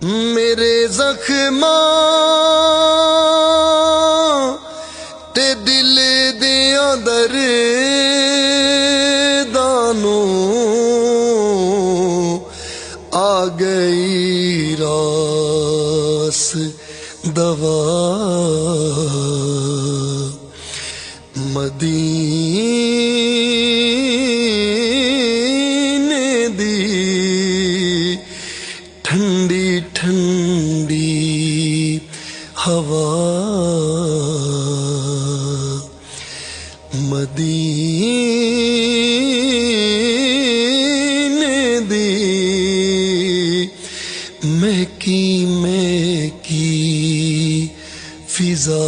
मेरे जख्मां ते दिल दिया दर्दां आ गई रास दवा। मदीने दी ठंडी ठंडी हवा, मदीने दी महकी महकी फिजा।